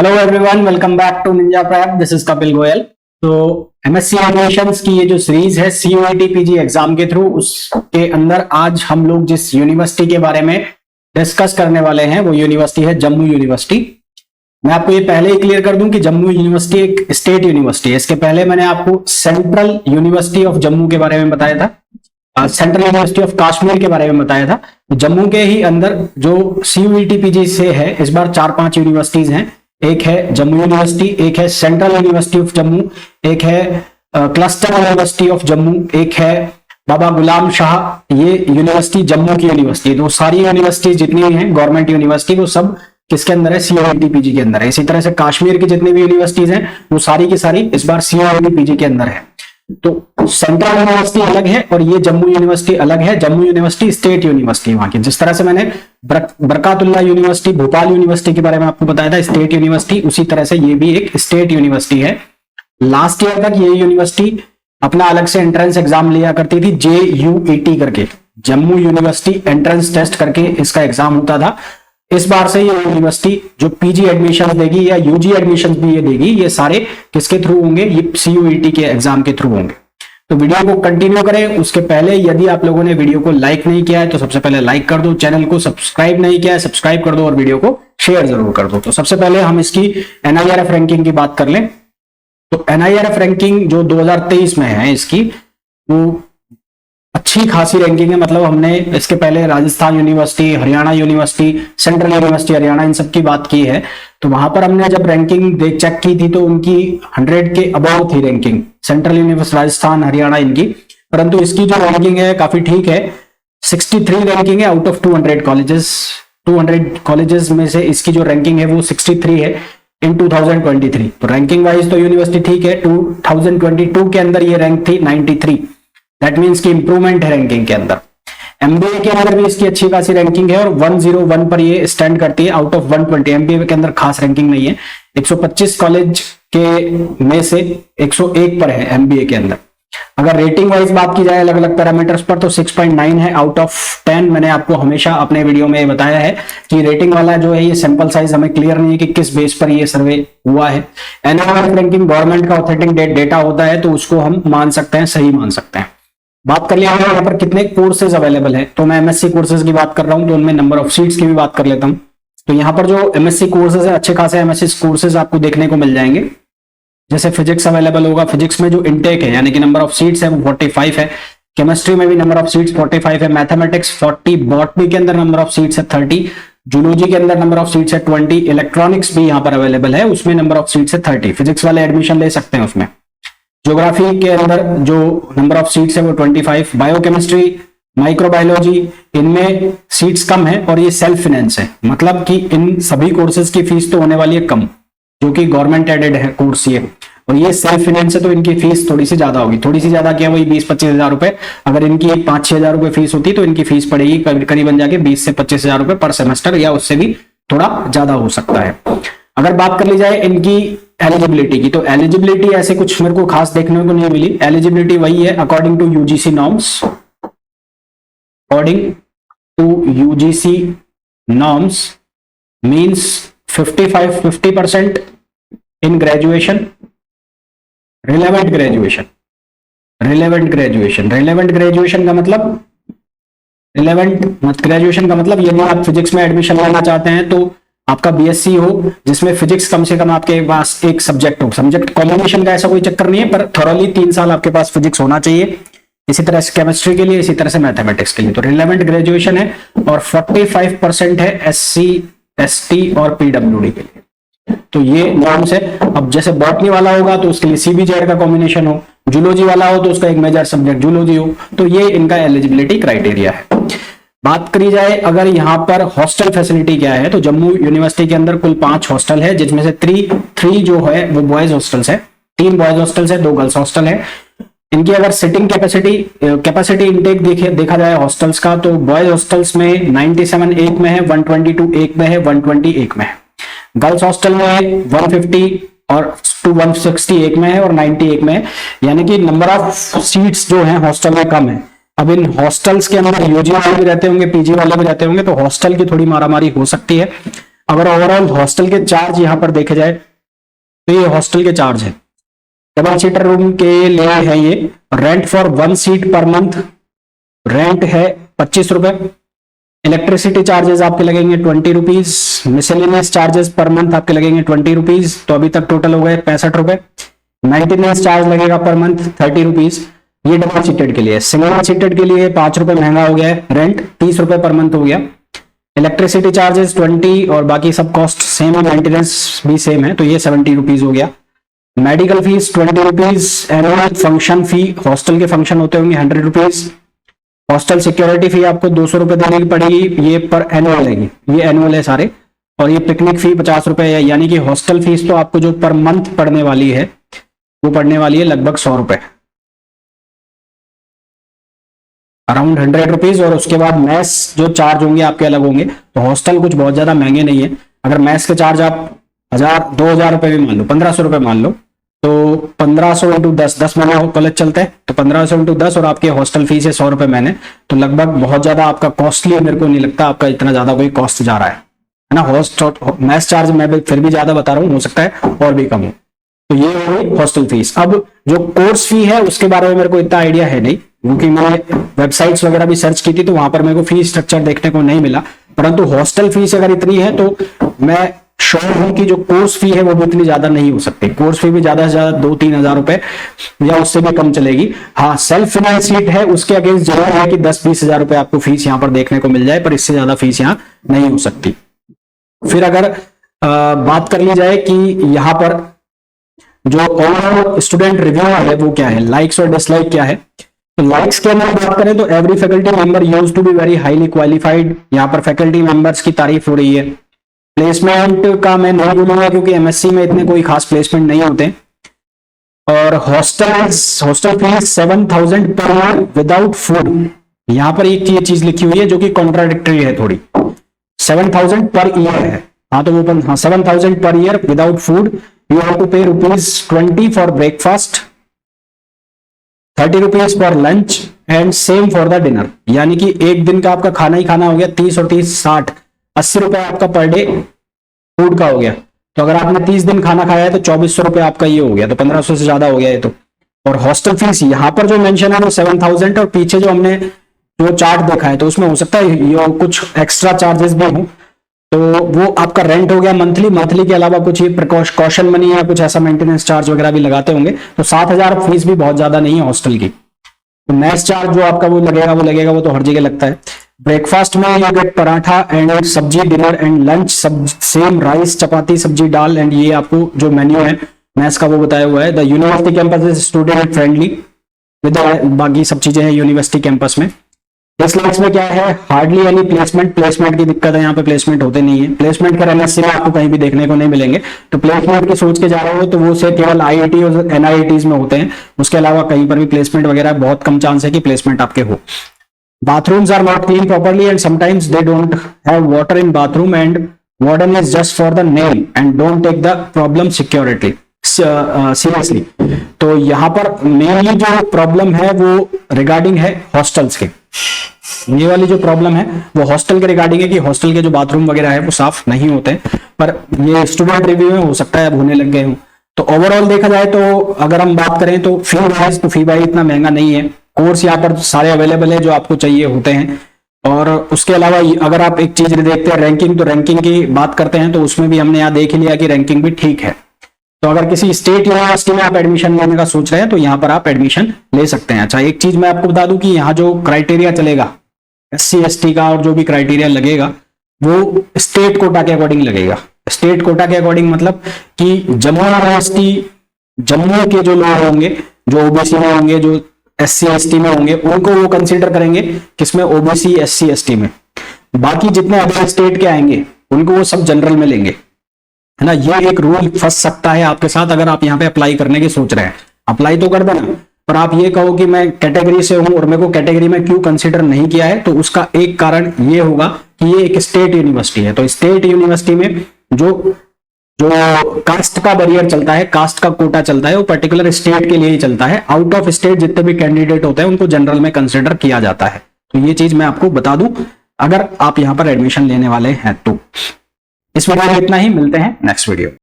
Hello everyone, welcome back to Ninja Prep. This is Kapil Goyal. तो MSc admissions की ये जो सीरीज है सीयूईटी पीजी एग्जाम के थ्रू, उसके अंदर आज हम लोग जिस यूनिवर्सिटी के बारे में डिस्कस करने वाले हैं वो यूनिवर्सिटी है जम्मू यूनिवर्सिटी। मैं आपको ये पहले ही क्लियर कर दूं कि जम्मू यूनिवर्सिटी एक स्टेट यूनिवर्सिटी है। इसके पहले मैंने आपको सेंट्रल यूनिवर्सिटी ऑफ जम्मू के बारे में बताया था, सेंट्रल यूनिवर्सिटी ऑफ कश्मीर के बारे में बताया था। जम्मू के ही अंदर जो सीयूईटी पीजी से है, इस बार 4-5 यूनिवर्सिटीज हैं। एक है जम्मू यूनिवर्सिटी, एक है सेंट्रल यूनिवर्सिटी ऑफ जम्मू, एक है क्लस्टर यूनिवर्सिटी ऑफ जम्मू, एक है बाबा गुलाम शाह। ये यूनिवर्सिटी जम्मू की यूनिवर्सिटी है। तो सारी यूनिवर्सिटी जितनी भी हैं गवर्नमेंट यूनिवर्सिटी, वो सब किसके अंदर है? सीयूईटी पीजी के अंदर है। इसी तरह से कश्मीर की जितनी भी यूनिवर्सिटीज हैं वो सारी की सारी इस बार सीयूईटी पीजी के अंदर है। तो सेंट्रल यूनिवर्सिटी अलग है और ये जम्मू यूनिवर्सिटी अलग है। जम्मू यूनिवर्सिटी स्टेट यूनिवर्सिटी वहां की, जिस तरह से मैंने बरकातुल्लाह यूनिवर्सिटी, भोपाल यूनिवर्सिटी के बारे में आपको बताया था स्टेट यूनिवर्सिटी, उसी तरह से ये भी एक स्टेट यूनिवर्सिटी है। लास्ट ईयर तक ये यूनिवर्सिटी अपना अलग से एंट्रेंस एग्जाम लिया करती थी, JUET करके, जम्मू यूनिवर्सिटी एंट्रेंस टेस्ट करके इसका एग्जाम होता था। इस बार से ये यूनिवर्सिटी जो पीजी एडमिशन देगी या यूजी एडमिशन भी ये देगी, ये सारे किसके थ्रू होंगे? ये सीयूईटी के एग्जाम के थ्रू होंगे। तो वीडियो को कंटिन्यू करें उसके पहले यदि आप लोगों ने वीडियो को लाइक नहीं किया है तो सबसे पहले लाइक कर दो, चैनल को सब्सक्राइब नहीं किया है सब्सक्राइब कर दो और वीडियो को शेयर जरूर कर दो। तो सबसे पहले हम इसकी NIRF रैंकिंग की बात कर लें। तो NIRF रैंकिंग जो 2023 में है इसकी, वो अच्छी खासी रैंकिंग है। मतलब हमने इसके पहले Rajasthan university, Haryana university, central university Haryana, इन सब की बात की है। तो वहां पर हमने जब रैंकिंग चेक की थी तो उनकी 100 के अबव थी ranking, central university, Rajasthan, Haryana इनकी। परंतु इसकी जो रैंकिंग है काफी ठीक है, 63 रैंकिंग है आउट ऑफ 200 कॉलेजेस। 200 कॉलेजेस में से इसकी जो रैंकिंग है वो 63 है इन 2023। तो रैंकिंग वाइज तो यूनिवर्सिटी ठीक है। 2022 के अंदर ये रैंक थी 93। दैट मीन्स की इंप्रूवमेंट है रैंकिंग के अंदर। एमबीए के अंदर भी इसकी अच्छी खासी रैंकिंग है और 101 पर ये स्टैंड करती है आउट ऑफ 120। एमबीए के अंदर खास रैंकिंग नहीं है। 125 कॉलेज के में से 101 पर है एमबीए के अंदर। अगर रेटिंग वाइज बात की जाए अलग अलग पैरामीटर्स पर तो 6.9 है आउट ऑफ 10। मैंने आपको हमेशा अपने वीडियो में बताया है कि रेटिंग वाला जो है ये सैंपल साइज हमें क्लियर नहीं है कि किस बेस पर ये सर्वे हुआ है। NIRF रैंकिंग गवर्नमेंट का ऑथेंटिक डेटा होता है तो उसको हम मान सकते हैं, सही मान सकते हैं। बात कर लिया है यहाँ पर कितने कोर्सेज अवेलेबल है, तो मैं MSc कोर्सेज की बात कर रहा हूं तो उनमें नंबर ऑफ सीट्स की भी बात कर लेता हूं। तो यहाँ पर जो MSc कोर्सेज है, अच्छे खासे MSc कोर्सेज आपको देखने को मिल जाएंगे। जैसे फिजिक्स अवेलेबल होगा, फिजिक्स में जो इनटेक है यानी कि नंबर ऑफ सीट्स है वो 45 है। केमिस्ट्री में भी नंबर ऑफ सीट्स 45 है। मैथमेटिक्स 40, बॉटनी के अंदर नंबर ऑफ सीट्स है 30, जूलॉजी के अंदर नंबर ऑफ सीट्स है 20, इलेक्ट्रॉनिक्स भी यहाँ पर अवेलेबल है, उसमें नंबर ऑफ सीट्स है 30। फिजिक्स वाले एडमिशन ले सकते हैं उसमें। ज्योग्राफी के अंदर जो नंबर ऑफ सीट्स है वो 25। बायोकेमिस्ट्री, माइक्रोबायोलॉजी, इनमें सीट्स कम है और ये सेल्फ फाइनेंस है। मतलब कि इन सभी कोर्सेज की फीस तो होने वाली है कम, जो कि गवर्नमेंट एडेड है कोर्स ये, और ये सेल्फ फाइनेंस है तो इनकी फीस थोड़ी सी ज्यादा होगी। थोड़ी सी ज्यादा क्या, वही 20-25 हजार रुपए। अगर इनकी 5-6 हजार रुपए फीस होती तो इनकी फीस पड़ेगी करीबन जाके 20 से 25 हजार रुपए पर सेमेस्टर, या उससे भी थोड़ा ज्यादा हो सकता है। अगर बात कर ली जाए इनकी एलिजिबिलिटी की, तो एलिजिबिलिटी ऐसे कुछ मेरे को खास देखने को नहीं मिली। एलिजिबिलिटी वही है according to UGC norms. According to UGC norms means 50% in graduation, relevant graduation. Relevant graduation, relevant graduation का मतलब, रिलेवेंट ग्रेजुएशन का मतलब यदि आप फिजिक्स में एडमिशन लेना चाहते हैं तो आपका BSc हो जिसमें फिजिक्स कम से कम आपके पास एक सब्जेक्ट हो। सब्जेक्ट कॉम्बिनेशन का ऐसा कोई चक्कर नहीं है, पर थॉरली 3 साल आपके पास फिजिक्स होना चाहिए। इसी तरह से केमिस्ट्री के लिए, इसी तरह से मैथमेटिक्स के लिए। तो रिलेवेंट ग्रेजुएशन है और 45% है SC, ST और PWD के लिए। तो ये नॉर्म्स है। अब जैसे बॉटनी वाला होगा तो उसके लिए CBZ का कॉम्बिनेशन हो, जूलॉजी वाला हो तो उसका एक मेजर सब्जेक्ट जूलॉजी हो। तो ये इनका एलिजिबिलिटी क्राइटेरिया है। बात करी जाए अगर यहाँ पर हॉस्टल फैसिलिटी क्या है, तो जम्मू यूनिवर्सिटी के अंदर कुल 5 हॉस्टल है, जिसमें से 3 जो है वो बॉयज हॉस्टल्स है, 3 बॉयज हॉस्टल्स है, 2 गर्ल्स हॉस्टल है। इनकी अगर सिटिंग कैपेसिटी इंटेक देखा जाए हॉस्टल्स का, तो बॉयज हॉस्टल्स में 97 एक में है, 122 एक में है, 120 एक में है। गर्ल्स हॉस्टल में 150 और 160 एक में है और 90 एक में है। यानी कि नंबर ऑफ सीट्स जो है हॉस्टल में कम है। अब इन हॉस्टल्स के अंदर यूजी वाले भी रहते होंगे, पीजी वाले भी रहते होंगे, तो हॉस्टल की थोड़ी मारामारी हो सकती है। अगर ओवरऑल हॉस्टल के चार्ज यहाँ पर देखे जाए तो ये हॉस्टल के चार्ज है, डबल सीटर रूम के लिए है ये। Rent for 1 seat per month rent है 25 रुपए। इलेक्ट्रिसिटी चार्जेस आपके लगेंगे 20 rupees. Miscellaneous charges per month आपके लगेंगे 20 रुपीज, तो अभी तक टोटल हो गए 65 रुपए। मेंटेनेंस चार्ज लगेगा पर मंथ 30 रुपीज। ये डबल सीटेड के लिए। सिंगल सीटेड के लिए 5 रुपए महंगा हो गया है, रेंट 30 रुपए पर मंथ हो गया। इलेक्ट्रिसिटी चार्जेस 20 और बाकी सब कॉस्ट सेम है, मेंटेनेंस भी सेम है, तो ये 70 रुपीज हो गया। Medical fees 20 rupees. Annual function fee, hostel के फंक्शन होते होंगे 100 रुपीज। हॉस्टल सिक्योरिटी फी आपको 200 रुपए देने की पड़ेगी, ये पर एनुअल है, ये एनुअल है सारे। और ये पिकनिक फी 50 रुपए है, यानी कि हॉस्टल फीस तो आपको जो पर मंथ पड़ने वाली है वो पड़ने वाली है लगभग 100 रुपए, अराउंड 100 रुपीज। और उसके बाद मैस जो चार्ज होंगे आपके अलग होंगे। तो हॉस्टल कुछ बहुत ज्यादा महंगे नहीं है। अगर मैस के चार्ज आप 1000-2000 रुपए भी मान लो, 1500 रुपए मान लो, तो 1500 इंटू 10 महीने कॉलेज चलते हैं, तो 1500 इंटू 10 और आपके हॉस्टल फीस है 100 रुपए महीने, तो लगभग बहुत ज्यादा आपका कॉस्टली मेरे को नहीं लगता आपका इतना ज्यादा कोई कॉस्ट जा रहा है ना। मैस चार्ज मैं फिर भी ज्यादा बता रहा हूँ, हो सकता है और भी कम हो। तो ये हो हॉस्टल फीस। अब जो कोर्स फी है उसके बारे में मेरे को इतना आइडिया है नहीं, क्योंकि मैंने वेबसाइट्स वगैरह भी सर्च की थी तो वहां पर मेरे को फी स्ट्रक्चर देखने को नहीं मिला। परंतु हॉस्टल फीस अगर इतनी है तो मैं श्योर हूं कि जो कोर्स फी है वो भी इतनी ज्यादा नहीं हो सकती। कोर्स फी भी ज्यादा से ज्यादा 2-3 हजार रुपए या उससे भी कम चलेगी। हाँ, सेल्फ फाइनेंस सीट है उसके अगेंस्ट जरूर है कि 10-20 हजार रुपए आपको फीस यहाँ पर देखने को मिल जाए, पर इससे ज्यादा फीस यहाँ नहीं हो सकती। फिर अगर बात कर ली जाए कि यहाँ पर जो ओवरऑल स्टूडेंट रिव्यू है वो क्या है, लाइक्स और डिसलाइक क्या है। तो लाइक्स के अंदर बात करें तो every faculty member used to be very highly qualified, यहाँ पर फैकल्टी मेंबर्स की तारीफ हो रही है। प्लेसमेंट का मैं नहीं बोलूंगा क्योंकि एमएससी में इतने कोई खास प्लेसमेंट नहीं होते। और हॉस्टल फीस 7000 पर ईयर विदाउट फूड, यहाँ पर एक ये चीज लिखी हुई है जो कि कॉन्ट्राडिक्टरी है थोड़ी। 7000 पर ईयर है, हाँ तो वो 7000 पर year without food. You have to pay ₹20 for breakfast, 30 rupees for lunch and same for the dinner. यानी कि एक दिन का आपका खाना ही खाना हो गया 30 और 30 60, 80 रुपए आपका पर डे फूड का हो गया। तो अगर आपने 30 दिन खाना खाया है तो 2400 रुपए आपका ये हो गया, तो 1500 से ज्यादा हो गया ये तो। और हॉस्टल फीस यहाँ पर जो मेंशन है वो 7000, और पीछे जो हमने जो चार्ट देखा है तो उसमें हो सकता है ये कुछ एक्स्ट्रा चार्जेस भी हो, तो वो आपका रेंट हो गया मंथली के अलावा कुछ ये प्रिकॉशन मनी या कुछ ऐसा मेंटेनेंस चार्ज वगैरह भी लगाते होंगे। तो 7000 फीस भी बहुत ज्यादा नहीं है हॉस्टल की। तो मैस चार्ज जो आपका वो लगेगा वो तो हर जगह लगता है। ब्रेकफास्ट में you get paratha and sabzi, dinner and lunch same rice, chapati, sabzi, dal, and ये आपको जो मेन्यू है मैस का वो बताया हुआ है। The university campus is student friendly, with बाकी सब चीजें हैं यूनिवर्सिटी कैंपस में। इस लाइन्स में क्या है, हार्डली एनी प्लेसमेंट की दिक्कत है, यहाँ पे प्लेसमेंट होते नहीं है। प्लेसमेंट का एमएससी में आपको कहीं भी देखने को नहीं मिलेंगे। तो प्लेसमेंट की सोच के जा रहे हो तो वो से केवल आईआईटी और एनआईटीज में होते हैं, उसके अलावा कहीं पर भी प्लेसमेंट वगैरह बहुत कम चांस है कि प्लेसमेंट आपके हो। Bathrooms are not clean properly and sometimes they don't have water in bathroom and warden is just for the name and don't take the problem seriously। तो यहाँ पर मेनली जो प्रॉब्लम है वो रिगार्डिंग है हॉस्टल्स के। ये वाली जो प्रॉब्लम है वो हॉस्टल के रिगार्डिंग है कि हॉस्टल के जो बाथरूम वगैरह है वो साफ नहीं होते, पर ये स्टूडेंट रिव्यू में हो सकता है अब होने लग गए हों। तो ओवरऑल देखा जाए तो अगर हम बात करें तो फी वाइज इतना महंगा नहीं है। कोर्स यहाँ पर सारे अवेलेबल है जो आपको चाहिए होते हैं। और उसके अलावा अगर आप एक चीज देखते हैं रैंकिंग, तो रैंकिंग की बात करते हैं तो उसमें भी हमने यहाँ देख लिया कि रैंकिंग भी ठीक है। तो अगर किसी स्टेट यूनिवर्सिटी में आप एडमिशन लेने का सोच रहे हैं तो यहाँ पर आप एडमिशन ले सकते हैं। अच्छा, एक चीज मैं आपको बता दूं कि यहाँ जो क्राइटेरिया चलेगा SC ST का और जो भी क्राइटेरिया लगेगा वो स्टेट कोटा के अकॉर्डिंग लगेगा। स्टेट कोटा के अकॉर्डिंग मतलब कि जम्मू यूनिवर्सिटी, जम्मू के जो लोग होंगे जो ओबीसी में होंगे, जो SC ST में होंगे, उनको वो कंसीडर करेंगे किसमें, ओबीसी SC ST में। बाकी जितने अदर स्टेट के आएंगे उनको वो सब जनरल में लेंगे, है ना। ये एक रूल फंस सकता है आपके साथ अगर आप यहाँ पे अप्लाई करने की सोच रहे हैं। अप्लाई तो कर देना, पर आप ये कहो कि मैं कैटेगरी से हूं और मेरे को कैटेगरी में क्यों कंसीडर नहीं किया है, तो उसका एक कारण ये होगा कि ये एक स्टेट यूनिवर्सिटी है। तो स्टेट यूनिवर्सिटी में जो कास्ट का बैरियर चलता है, कास्ट का कोटा चलता है, वो पर्टिकुलर स्टेट के लिए ही चलता है। आउट ऑफ स्टेट जितने भी कैंडिडेट होते हैं उनको जनरल में कंसिडर किया जाता है। तो ये चीज मैं आपको बता दूं अगर आप यहां पर एडमिशन लेने वाले हैं तो। इस वीडियो में इतना ही, मिलते हैं नेक्स्ट वीडियो।